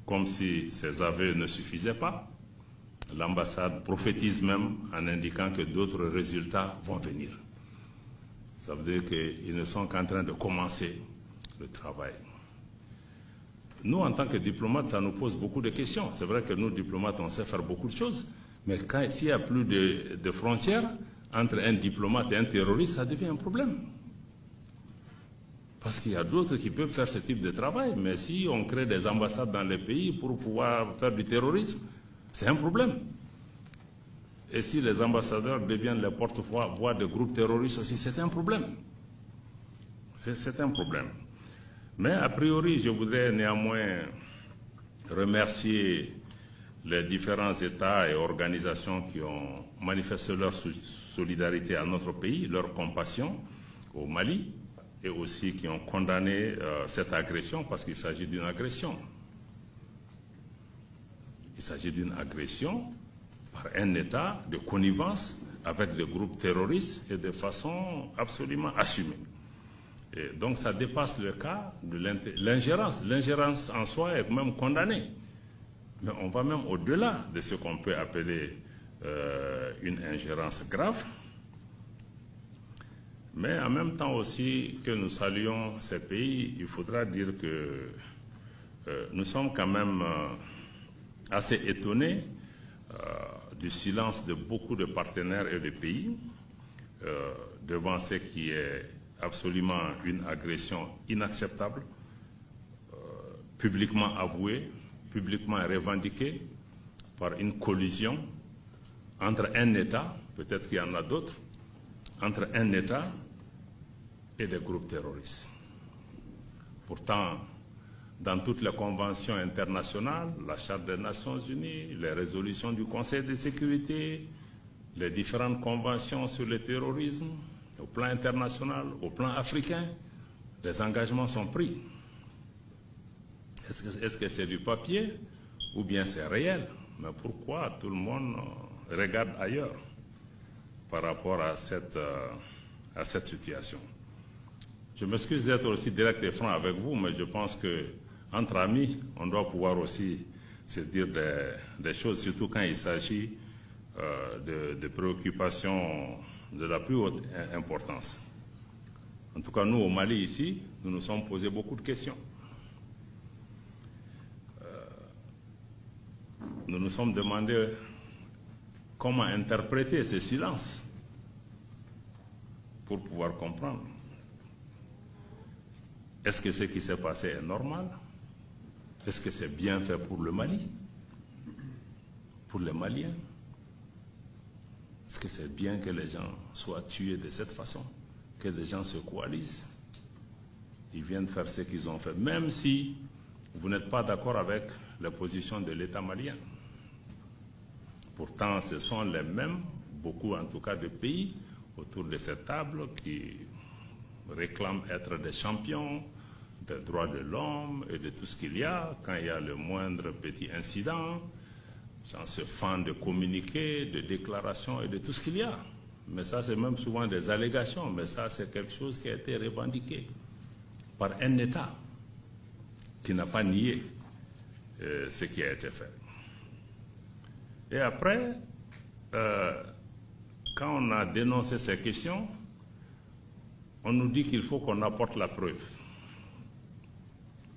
comme si ces aveux ne suffisaient pas, l'ambassade prophétise même en indiquant que d'autres résultats vont venir. Ça veut dire qu'ils ne sont qu'en train de commencer le travail. Nous, en tant que diplomates, ça nous pose beaucoup de questions. C'est vrai que nous, diplomates, on sait faire beaucoup de choses, mais s'il n'y a plus de frontières entre un diplomate et un terroriste, ça devient un problème. Parce qu'il y a d'autres qui peuvent faire ce type de travail, mais si on crée des ambassades dans les pays pour pouvoir faire du terrorisme, c'est un problème. Et si les ambassadeurs deviennent les porte-voix de groupes terroristes aussi, c'est un problème. C'est un problème. Mais a priori, je voudrais néanmoins remercier les différents États et organisations qui ont manifesté leur solidarité à notre pays, leur compassion au Mali, et aussi qui ont condamné cette agression parce qu'il s'agit d'une agression. Il s'agit d'une agression par un État de connivence avec des groupes terroristes et de façon absolument assumée. Et donc ça dépasse le cas de l'ingérence. L'ingérence en soi est même condamnée. Mais on va même au-delà de ce qu'on peut appeler une ingérence grave. Mais en même temps aussi que nous saluons ces pays, il faudra dire que nous sommes quand même assez étonnés du silence de beaucoup de partenaires et de pays devant ce qui est absolument une agression inacceptable, publiquement avouée, publiquement revendiquée par une collision entre un État, peut-être qu'il y en a d'autres, entre un État et des groupes terroristes. Pourtant, dans toutes les conventions internationales, la Charte des Nations Unies, les résolutions du Conseil de sécurité, les différentes conventions sur le terrorisme, au plan international, au plan africain, les engagements sont pris. Est-ce que c'est du papier ou bien c'est réel? Mais pourquoi tout le monde regarde ailleurs par rapport à cette situation? Je m'excuse d'être aussi direct et franc avec vous, mais je pense qu'entre amis, on doit pouvoir aussi se dire des choses, surtout quand il s'agit de préoccupations de la plus haute importance. En tout cas, nous, au Mali, ici, nous nous sommes posé beaucoup de questions. Nous nous sommes demandé comment interpréter ce silence pour pouvoir comprendre. Est-ce que ce qui s'est passé est normal? Est-ce que c'est bien fait pour le Mali? Pour les Maliens? Est-ce que c'est bien que les gens soient tués de cette façon? Que les gens se coalisent? Ils viennent faire ce qu'ils ont fait, même si vous n'êtes pas d'accord avec la position de l'État malien. Pourtant, ce sont les mêmes, beaucoup en tout cas de pays autour de cette table qui réclament être des champions des droits de l'homme et de tout ce qu'il y a. Quand il y a le moindre petit incident, les gens se fendent de communiqués, de déclarations et de tout ce qu'il y a. Mais ça, c'est même souvent des allégations, mais ça, c'est quelque chose qui a été revendiqué par un État qui n'a pas nié ce qui a été fait. Et après, quand on a dénoncé ces questions, on nous dit qu'il faut qu'on apporte la preuve.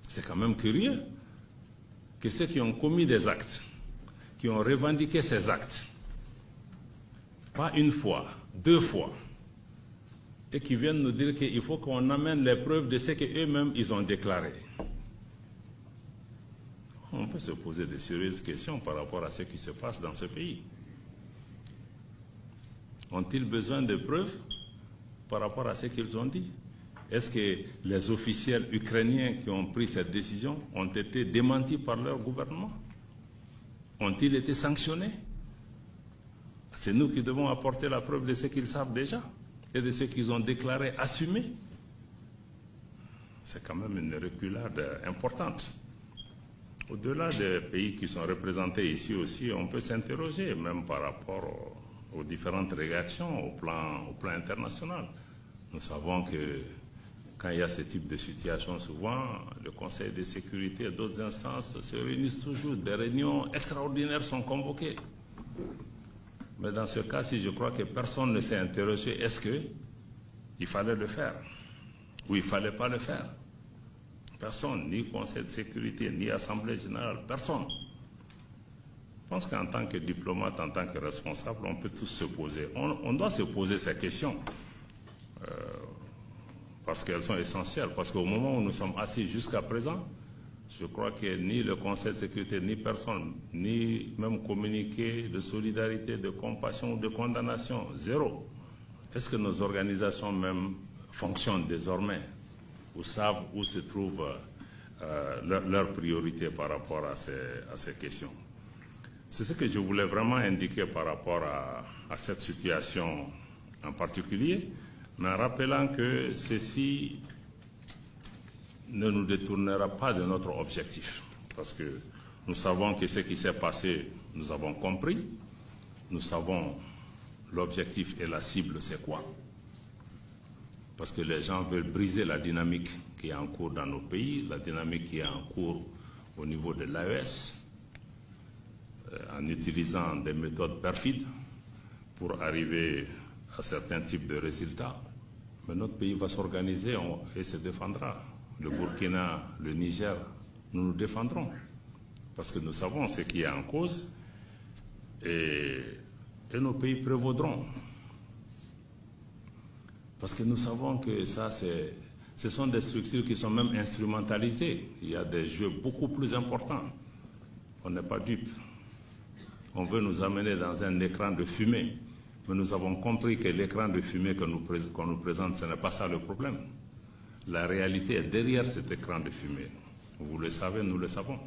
C'est quand même curieux que ceux qui ont commis des actes, qui ont revendiqué ces actes, pas une fois, deux fois, et qui viennent nous dire qu'il faut qu'on amène les preuves de ce qu'eux-mêmes ils ont déclaré. On peut se poser de sérieuses questions par rapport à ce qui se passe dans ce pays. Ont-ils besoin de preuves par rapport à ce qu'ils ont dit? Est-ce que les officiels ukrainiens qui ont pris cette décision ont été démentis par leur gouvernement? Ont-ils été sanctionnés? C'est nous qui devons apporter la preuve de ce qu'ils savent déjà et de ce qu'ils ont déclaré assumé. C'est quand même une reculade importante. Au-delà des pays qui sont représentés ici aussi, on peut s'interroger même par rapport aux différentes réactions au plan international. Nous savons que quand il y a ce type de situation, souvent, le Conseil de sécurité et d'autres instances se réunissent toujours. Des réunions extraordinaires sont convoquées. Mais dans ce cas-ci, je crois que personne ne s'est interrogé. Est-ce qu'il fallait le faire ou il ne fallait pas le faire? Personne, ni Conseil de sécurité, ni Assemblée générale, personne. Je pense qu'en tant que diplomate, en tant que responsable, on peut tous se poser. On doit se poser ces questions. Parce qu'elles sont essentielles. Parce qu'au moment où nous sommes assis jusqu'à présent, je crois que ni le Conseil de sécurité, ni personne, ni même communiqué de solidarité, de compassion ou de condamnation, zéro. Est-ce que nos organisations même fonctionnent désormais ou savent où se trouvent leurs priorités par rapport à ces questions? C'est ce que je voulais vraiment indiquer par rapport à cette situation en particulier, mais en rappelant que ceci ne nous détournera pas de notre objectif. Parce que nous savons que ce qui s'est passé, nous avons compris. Nous savons l'objectif et la cible, c'est quoi? Parce que les gens veulent briser la dynamique qui est en cours dans nos pays, la dynamique qui est en cours au niveau de l'AES, en utilisant des méthodes perfides pour arriver à certains types de résultats. Mais notre pays va s'organiser et se défendra. Le Burkina, le Niger, nous nous défendrons. Parce que nous savons ce qui est en cause et nos pays prévaudront. Parce que nous savons que ça, ce sont des structures qui sont même instrumentalisées. Il y a des jeux beaucoup plus importants. On n'est pas dupes. On veut nous amener dans un écran de fumée. Mais nous avons compris que l'écran de fumée qu'on nous présente, ce n'est pas ça le problème. La réalité est derrière cet écran de fumée. Vous le savez, nous le savons.